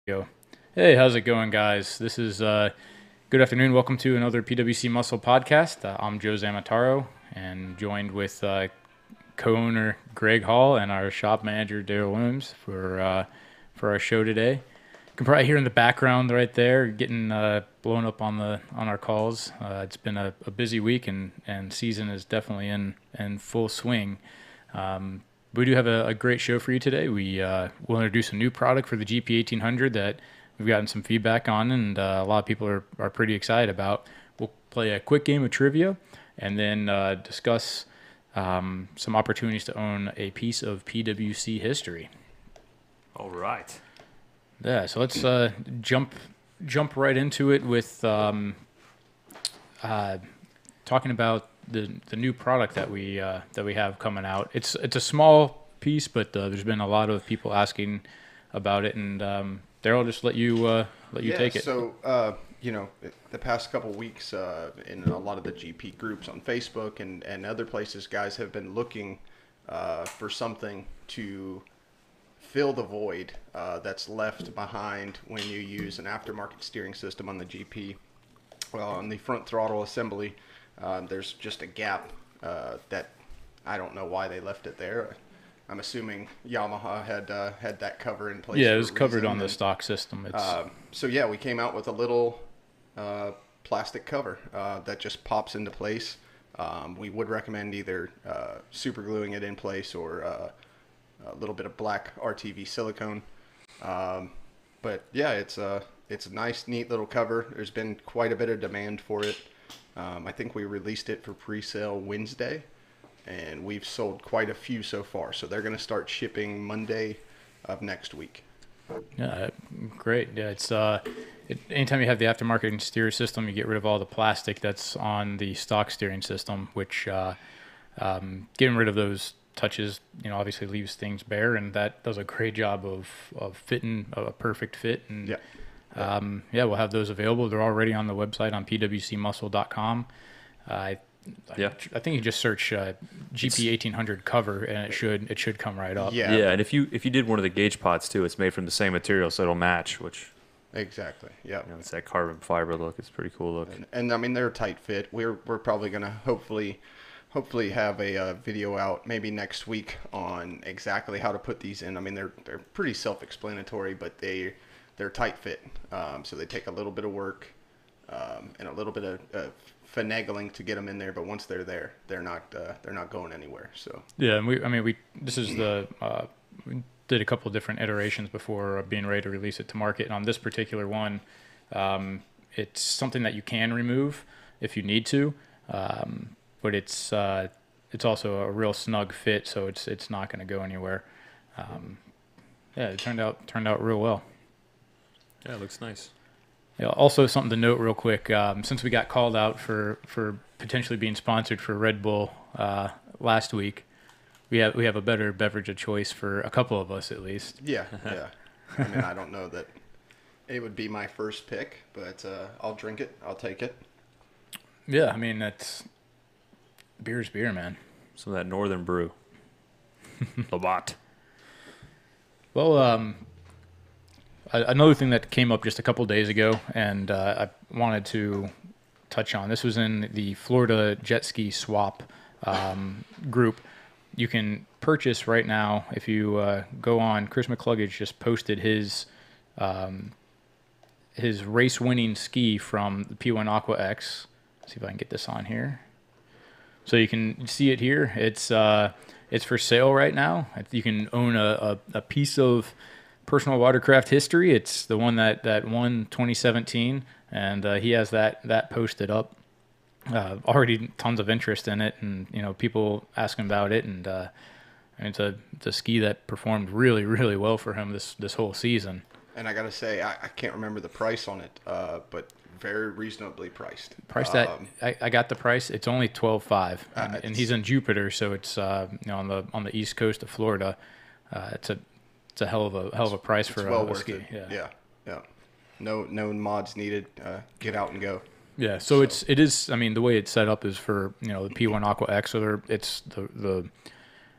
Go. Hey, how's it going, guys? This is good afternoon. Welcome to another PWC Muscle Podcast. I'm Joe Zamataro, and joined with co-owner Greg Hall and our shop manager Daryl Williams for our show today. You can probably hear in the background right there, getting blown up on our calls. It's been a busy week, and season is definitely in full swing. We do have a great show for you today. We'll introduce a new product for the GP 1800 that we've gotten some feedback on, and a lot of people are pretty excited about. We'll play a quick game of trivia, and then discuss some opportunities to own a piece of PWC history. All right. Yeah, so let's jump right into it with talking about the new product that we have coming out. It's a small piece, but there's been a lot of people asking about it, and Daryl, I'll just let you take it. So the past couple weeks in a lot of the GP groups on Facebook and other places, guys have been looking for something to fill the void that's left behind when you use an aftermarket steering system on the GP. Well, on the front throttle assembly, there's just a gap that I don't know why they left it there. I'm assuming Yamaha had that cover in place. Yeah, it was covered on the stock system. We came out with a little plastic cover that just pops into place. We would recommend either super gluing it in place or a little bit of black RTV silicone. It's a nice, neat little cover. There's been quite a bit of demand for it. I think we released it for pre-sale Wednesday, and we've sold quite a few so far. So they're going to start shipping Monday of next week. Yeah, great. Yeah, it's anytime you have the aftermarket steer system, you get rid of all the plastic that's on the stock steering system, which getting rid of those touches, obviously leaves things bare, and that does a great job of fitting a perfect fit. And we'll have those available. They're already on the website on pwcmuscle.com. I think you just search GP 1800 cover, and it should come right up. Yeah, and if you did one of the gauge pots too, it's made from the same material, so it'll match. Which exactly, yeah, it's that carbon fiber look. It's a pretty cool look. And I mean, they're a tight fit. We're probably gonna hopefully have a video out maybe next week on exactly how to put these in. I mean, they're pretty self-explanatory, but they're tight fit, so they take a little bit of work and a little bit of finagling to get them in there. But once they're there, they're not going anywhere. So yeah, and we did a couple of different iterations before being ready to release it to market. And on this particular one, it's something that you can remove if you need to, but it's also a real snug fit, so it's not going to go anywhere. It turned out real well. Yeah, it looks nice. Yeah, also something to note real quick, since we got called out for potentially being sponsored for Red Bull last week, we have a better beverage of choice for a couple of us at least. Yeah. I mean, I don't know that it would be my first pick, but I'll drink it. I'll take it. Yeah, I mean, beer's beer, man. Some of that Northern Brew. Labatt. Well, another thing that came up just a couple days ago, and I wanted to touch on. This was in the Florida Jet Ski Swap group. You can purchase right now if you go on. Chris McCluggage just posted his race-winning ski from the P1 Aqua X. Let's see if I can get this on here. So you can see it here. It's for sale right now. You can own a piece of personal watercraft history. It's the one that won 2017, and he has that posted up. Already tons of interest in it, and people asking about it, and it's a ski that performed really, really well for him this whole season. And I gotta say, I can't remember the price on it, but very reasonably priced. I got the price. It's only $12,500, and he's in Jupiter, so it's on the east coast of Florida. It's a hell of a price for a ski. Yeah. No mods needed. Get out and go. Yeah, so it is. I mean, the way it's set up is for the P1 Aqua X. So it's the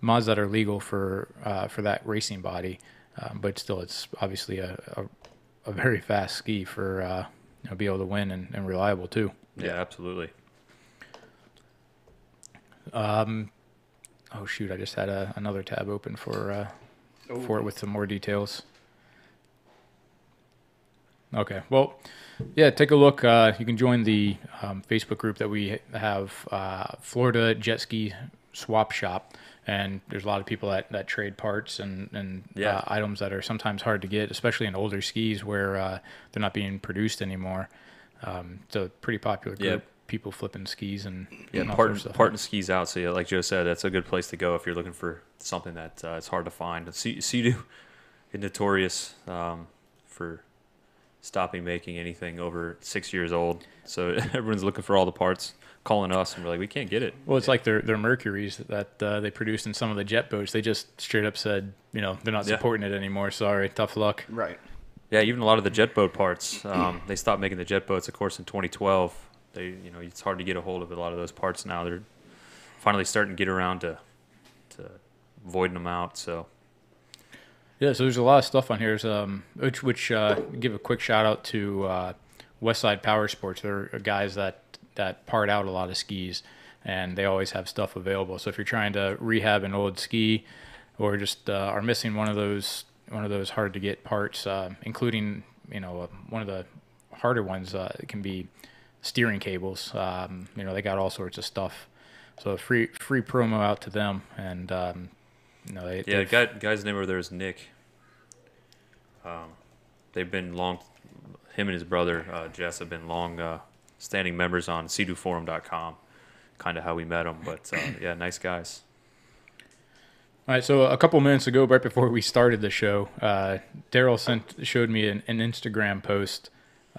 mods that are legal for that racing body, but still, it's obviously a a very fast ski for be able to win and reliable too. Yeah, absolutely. Oh shoot! I just had another tab open for it with some more details. Okay, well, yeah, take a look. You can join the Facebook group that we have, Florida Jet Ski Swap Shop, and there's a lot of people that trade parts and items that are sometimes hard to get, especially in older skis where they're not being produced anymore. It's a pretty popular group. Yep. People flipping skis and parting skis out. So yeah, like Joe said, that's a good place to go if you're looking for something that it's hard to find. Sea-Doo is notorious for stopping making anything over 6 years old. So everyone's looking for all the parts, calling us, and we're like, we can't get it. Well, it's like their Mercuries that they produced in some of the jet boats. They just straight up said, they're not supporting it anymore. Sorry, tough luck. Right. Yeah, even a lot of the jet boat parts, they stopped making the jet boats, of course, in 2012. It's hard to get a hold of a lot of those parts now. They're finally starting to get around to voiding them out. So yeah, so there's a lot of stuff on here. Which give a quick shout out to Westside Power Sports. They're guys that part out a lot of skis, and they always have stuff available. So if you're trying to rehab an old ski, or just are missing one of those hard to get parts, including one of the harder ones, it can be steering cables. They got all sorts of stuff. So free promo out to them, and the guy's name over there is Nick. They've been him and his brother Jess have been standing members on SeaDooForum.com. Kind of how we met them, but nice guys. All right, so a couple minutes ago, right before we started the show, Daryl showed me an Instagram post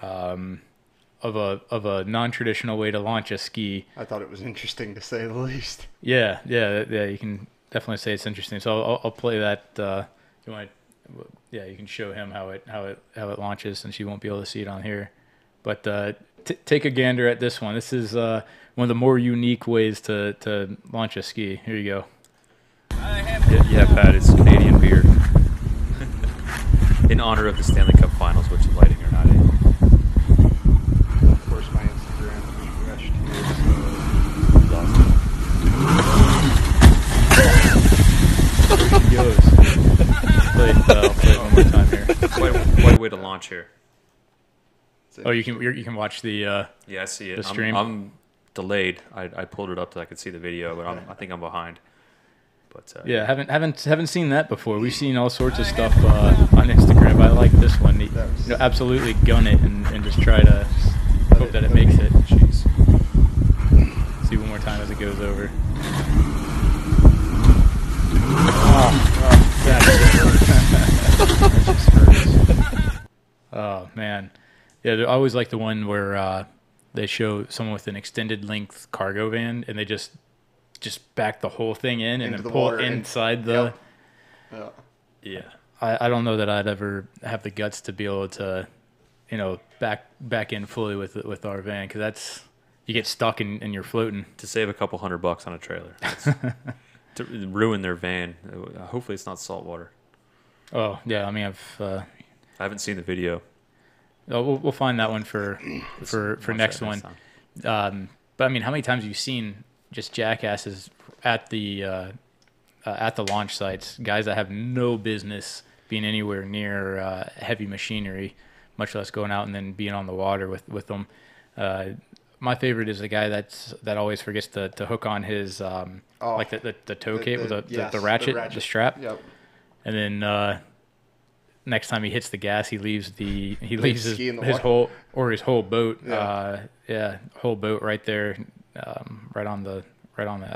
of a non-traditional way to launch a ski. I thought it was interesting, to say the least. Yeah. You can definitely say it's interesting. So I'll play that. You can show him how it launches, since you won't be able to see it on here. But take a gander at this one. This is one of the more unique ways to launch a ski. Here you go. Yeah, Pat, it's Canadian beer. In honor of the Stanley Cup Finals, which is lighting or not. Of course, my Instagram refreshed here. I'll play it one more time here. Quite a way to launch here. Oh, you can watch the I see it. The stream. I'm delayed. I pulled it up so I could see the video, but I think I'm behind. But haven't seen that before. We've seen all sorts of stuff on Instagram, but I like this one. Absolutely gun it and just try to hope that it makes it. Jeez. See one more time as it goes over. Oh man, yeah. I always like the one where they show someone with an extended length cargo van, and they just back the whole thing in and then pull inside the. Yep. Yeah. I don't know that I'd ever have the guts to be able to, back in fully with our van, because that's, you get stuck and you're floating. To save a couple $100 on a trailer. To ruin their van. Hopefully it's not salt water. Oh yeah, I mean I haven't seen the video. We'll find that one for next one. But I mean, how many times have you seen just jackasses at the launch sites, guys that have no business being anywhere near heavy machinery, much less going out and then being on the water with them. My favorite is the guy that always forgets to hook on his like the toe cable, the ratchet, the strap. Yep. And then next time he hits the gas, he leaves his whole boat. Whole boat right there, right on the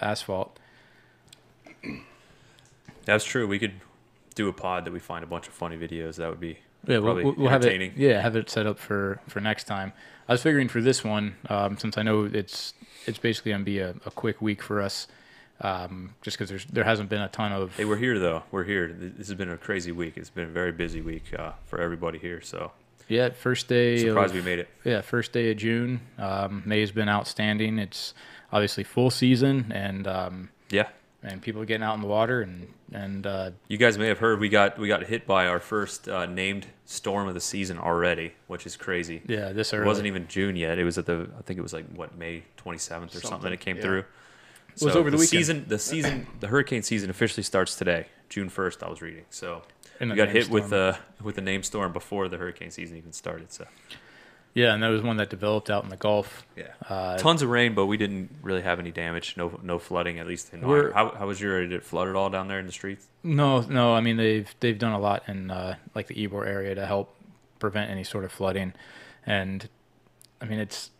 asphalt. That's true. We could do a pod that we find a bunch of funny videos. That would be we'll entertaining. have it set up for next time. I was figuring for this one, since I know it's basically gonna be a quick week for us, just because there hasn't been a ton of. Hey, we're here though. We're here. This has been a crazy week. It's been a very busy week for everybody here. So yeah, first day. Surprised we made it. Yeah, first day of June. May has been outstanding. It's obviously full season, and and people are getting out in the water and You guys may have heard we got hit by our first named storm of the season already, which is crazy. yeah, this It early. wasn't even June yet. It was I think it was like May 27th or something. It came through. It was over the weekend. The hurricane season officially starts today, June 1st. I was reading. So And we the got named hit with storm. the named storm before the hurricane season even started. So Yeah, and that was one that developed out in the Gulf. tons of rain, but we didn't really have any damage. No flooding, at least in mine. How was your? Did it flood at all down there in the streets? No. I mean, they've done a lot in like the Ybor area to help prevent any sort of flooding, and I mean it's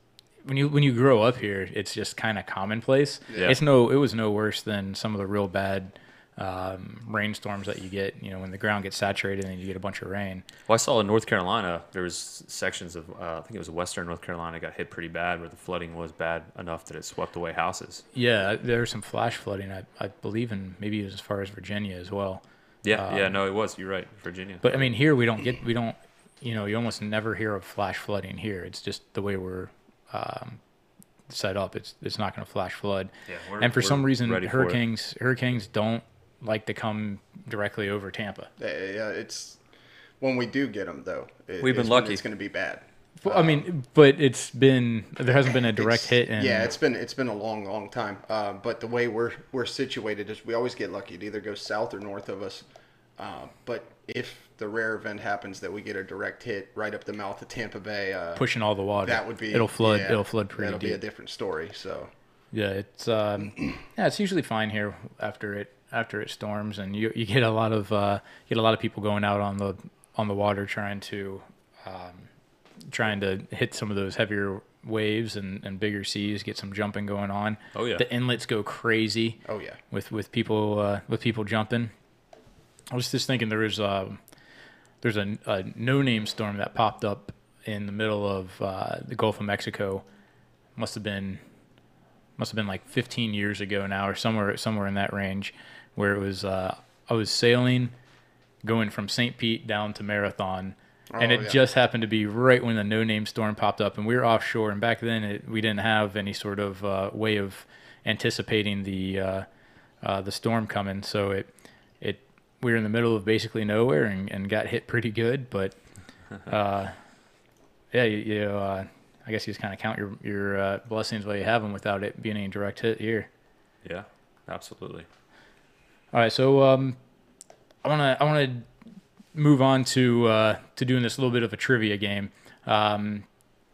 when you grow up here, it's just kind of commonplace. Yeah. It was no worse than some of the real bad rainstorms that you get. You know, when the ground gets saturated and you get a bunch of rain. Well, I saw in North Carolina there was sections of I think it was western North Carolina got hit pretty bad, where the flooding was bad enough that it swept away houses. Yeah, there was some flash flooding. I believe in maybe as far as Virginia as well. Yeah, no, it was. You're right, Virginia. But I mean, here we don't. You know, you almost never hear of flash flooding here. It's just the way we're set up. It's not going to flash flood. Yeah, and for some reason, ready for it. hurricanes don't like to come directly over Tampa. Yeah, it's when we do get them though. We've been lucky. It's going to be bad. Well, I mean, but there hasn't been a direct hit. It's been a long time. But the way we're situated is we always get lucky. It either goes south or north of us. But if the rare event happens that we get a direct hit right up the mouth of Tampa Bay, pushing all the water, that would be it'll flood. yeah, It'll flood pretty that'll deep. be a different story. So yeah, it's usually fine here after it storms, and you get a lot of people going out on the water trying to hit some of those heavier waves and bigger seas, get some jumping going on. Oh yeah, the inlets go crazy. oh yeah, with people jumping. I was just thinking there's a no-name storm that popped up in the middle of the Gulf of Mexico. Must have been like 15 years ago now, or somewhere in that range, where it was I was sailing going from St. Pete down to Marathon, and it just happened to be right when the no-name storm popped up, and we were offshore, and back then we didn't have any sort of way of anticipating the storm coming, so we were in the middle of basically nowhere and got hit pretty good, but I guess you just kind of count your blessings while you have them without it being any direct hit here. Yeah, absolutely. All right, so I want to move on to doing this little bit of a trivia game.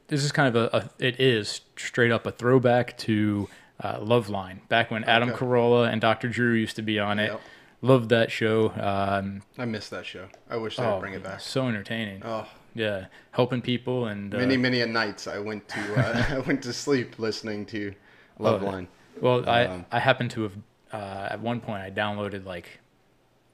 This is kind of it is straight up a throwback to Loveline, back when Adam Carolla and Dr. Drew used to be on it. Yep. Loved that show. I missed that show. I wish they would bring it back. So entertaining. Oh, Yeah, helping people and many a nights I went to I went to sleep listening to Loveline. Well, I happen to have at one point I downloaded like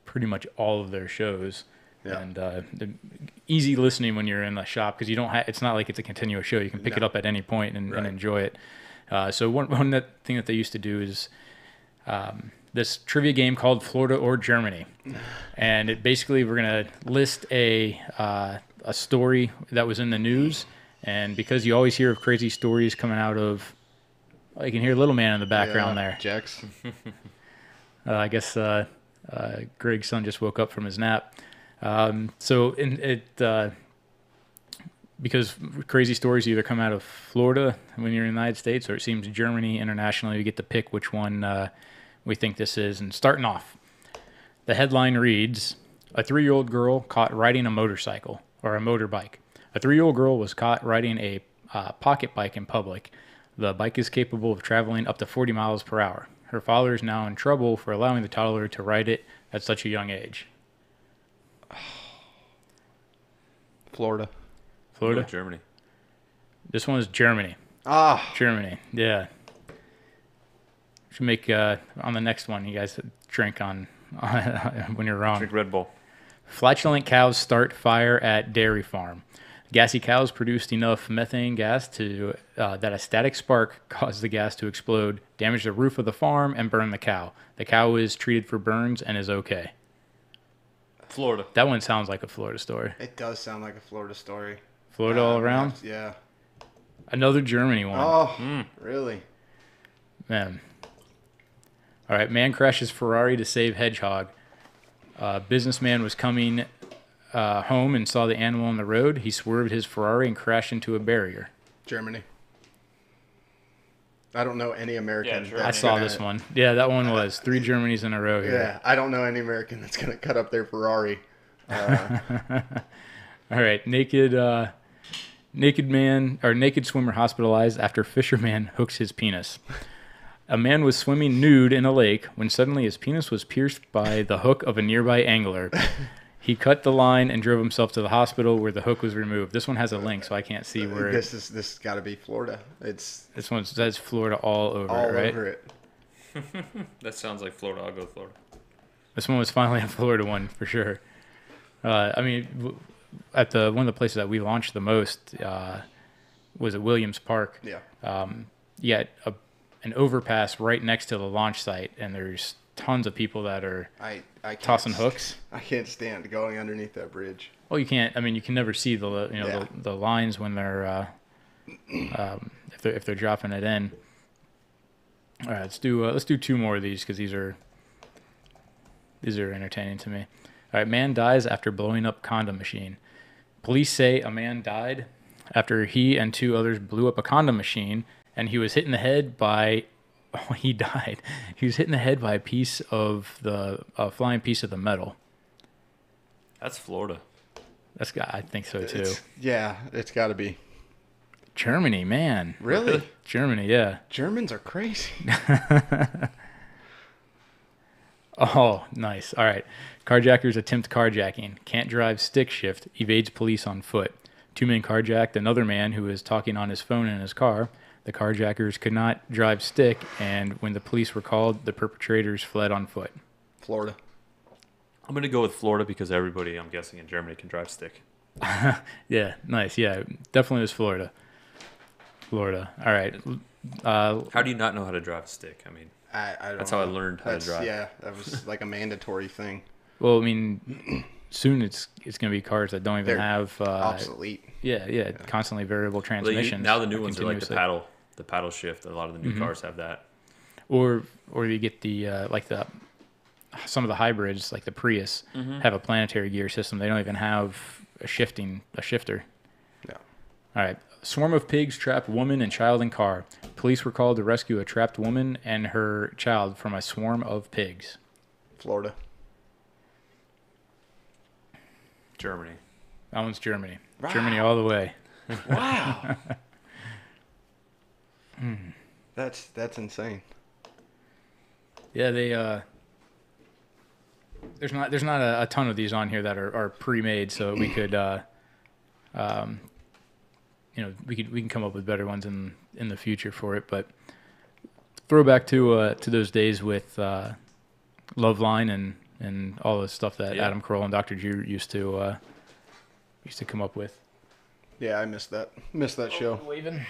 pretty much all of their shows, Yeah. and easy listening when you're in the shop because you don't it's not like it's a continuous show. You can pick it up at any point and enjoy it. So one thing that they used to do is this trivia game called Florida or Germany, and it basically we're gonna list a story that was in the news, and because you always hear of crazy stories coming out of, you can hear Little Man in the background there. Jax. I guess Greg's son just woke up from his nap. Because crazy stories either come out of Florida when you're in the United States, or it seems Germany internationally. We get to pick which one we think this is. And starting off, the headline reads, a 3-year-old girl caught riding a motorcycle or a motorbike. A 3-year-old girl was caught riding a pocket bike in public. The bike is capable of traveling up to 40 miles per hour. Her father is now in trouble for allowing the toddler to ride it at such a young age. Florida. Florida? No, Germany. This one is Germany. Germany, yeah. Should make, on the next one, you guys drink on when you're wrong. Drink Red Bull. Flatulent cows start fire at dairy farm. Gassy cows produced enough methane gas to that a static spark caused the gas to explode, damage the roof of the farm, and burn the cow. The cow is treated for burns and is okay. Florida. That one sounds like a Florida story. It does sound like a Florida story. Florida all around? Yeah. Another Germany one. Oh, really? Man. All right, man crashes Ferrari to save hedgehog. Businessman was coming home and saw the animal on the road. He swerved his Ferrari and crashed into a barrier. Germany. I don't know any American. Germany. I saw this one. Yeah, that one was 3 Germanys in a row here. Yeah, I don't know any American that's going to cut up their Ferrari. All right, naked swimmer hospitalized after fisherman hooks his penis. A man was swimming nude in a lake when suddenly his penis was pierced by the hook of a nearby angler. He cut the line and drove himself to the hospital where the hook was removed. This one has a link, so I can't see where. This got to be Florida. This one says Florida all over all it, right? over it. That sounds like Florida. I'll go with Florida. This one was finally a Florida one for sure. I mean, at one of the places that we launched the most was at Williams Park. Yeah. You got an overpass right next to the launch site, and there's tons of people that are tossing hooks. I can't stand going underneath that bridge. Well, you can't. I mean, you can never see the lines when they're if they're dropping it in. All right, let's do 2 more of these because these are entertaining to me. All right, man dies after blowing up condom machine. Police say a man died after he and 2 others blew up a condom machine, and he was hit in the head by. Oh, he died. He was hit in the head by a flying piece of the metal. That's Florida. I think so too. It's got to be. Germany, man. Really? Germany, yeah. Germans are crazy. Oh, nice. All right. Carjackers attempt carjacking. Can't drive stick shift. Evades police on foot. 2 men carjacked another man who was talking on his phone in his car. The carjackers could not drive stick, and when the police were called, the perpetrators fled on foot. Florida. I'm going to go with Florida because everybody, I'm guessing, in Germany can drive stick. Yeah, nice. Yeah, definitely was Florida. Florida. All right. How do you not know how to drive a stick? I mean, that's how I learned how to drive. Yeah, that was like a mandatory thing. Well, I mean, soon it's going to be cars that don't even have obsolete. Yeah, constantly variable transmissions. Now the new ones are like the paddle shift. A lot of the new cars have that. Or you get the some of the hybrids like the Prius have a planetary gear system. They don't even have a shifter. Yeah. All right. Swarm of pigs trapped woman and child in car. Police were called to rescue a trapped woman and her child from a swarm of pigs. Florida. Germany. That one's Germany. Wow. Germany all the way. Wow. That's insane. Yeah, they there's not a ton of these on here that are pre-made, so we could we can come up with better ones in the future for it. But throwback to those days with Loveline and all the stuff that Adam Carolla and Dr. Drew used to come up with. Yeah, I missed that. Missed that show. Waving.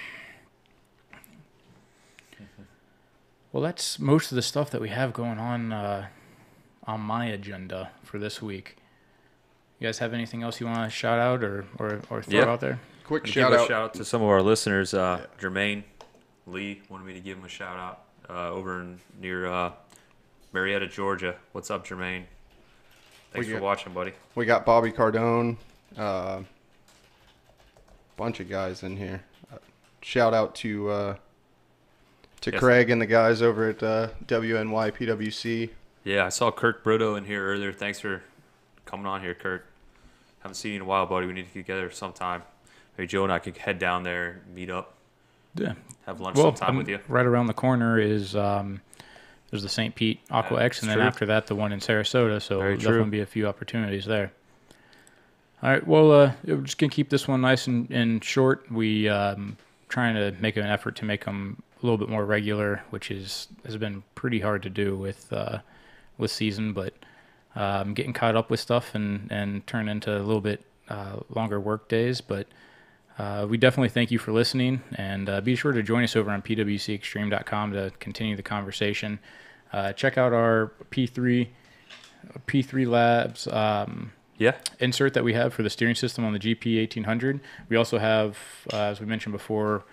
Well, that's most of the stuff that we have going on my agenda for this week. You guys have anything else you want to shout out or throw out there? Quick shout out to some of our listeners. Jermaine Lee wanted me to give him a shout out over near Marietta, Georgia. What's up, Jermaine? Thanks for watching, buddy. We got Bobby Cardone, bunch of guys in here. Shout out to Craig and the guys over at WNY PWC. Yeah, I saw Kirk Brito in here earlier. Thanks for coming on here, Kirk. Haven't seen you in a while, buddy. We need to get together sometime. Maybe Joe and I could head down there, meet up. Yeah. Have lunch sometime with you. Right around the corner is there's the St. Pete Aqua X, and then after that, the one in Sarasota. So there'll definitely be a few opportunities there. All right. Well, we're just going to keep this one nice and short. We trying to make an effort to make them a little bit more regular, which has been pretty hard to do with season, but getting caught up with stuff and turn into a little bit longer work days. But we definitely thank you for listening, and be sure to join us over on pwcextreme.com to continue the conversation. Check out our P3 Labs insert that we have for the steering system on the GP 1800. We also have, as we mentioned before,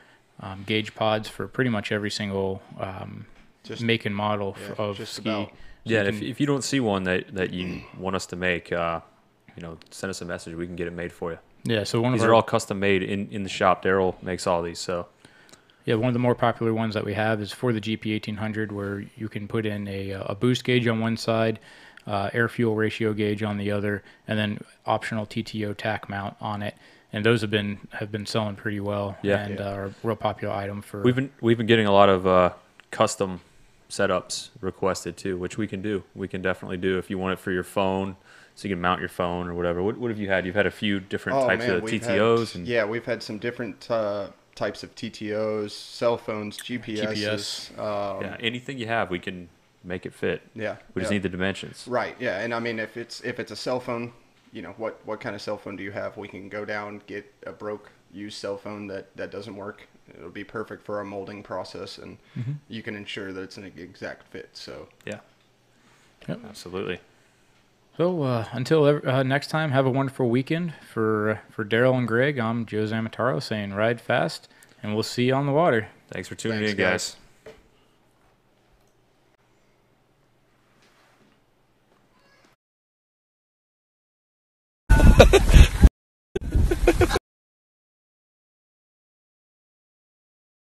gauge pods for pretty much every single make and model of just ski. about. So Yeah, you and can- if you don't see one that you want us to make, send us a message. We can get it made for you. yeah. So one These of are our all custom made in the shop. Daryl makes all these, so one of the more popular ones that we have is for the GP 1800, where you can put in a boost gauge on one side, air fuel ratio gauge on the other, and then optional TTO tack mount on it. And those have been selling pretty well. Yeah. And are a real popular item for. we've been getting a lot of custom setups requested too, which we can do. We can definitely do if you want it for your phone, so you can mount your phone or whatever. What have you had? You've had a few different types of TTOs. We've had some different types of TTOs, cell phones, GPSs. yeah, anything you have, we can make it fit. Yeah. We just need the dimensions. Right. Yeah. And I mean, if it's a cell phone, what kind of cell phone do you have? We can go down, get a used cell phone that doesn't work. It'll be perfect for our molding process, and you can ensure that it's an exact fit. So Yeah. Yep. Absolutely. So until next time, have a wonderful weekend. For Daryl and Greg, I'm Joe Zamataro saying ride fast, and we'll see you on the water. Thanks for tuning Thanks, in, guys. guys.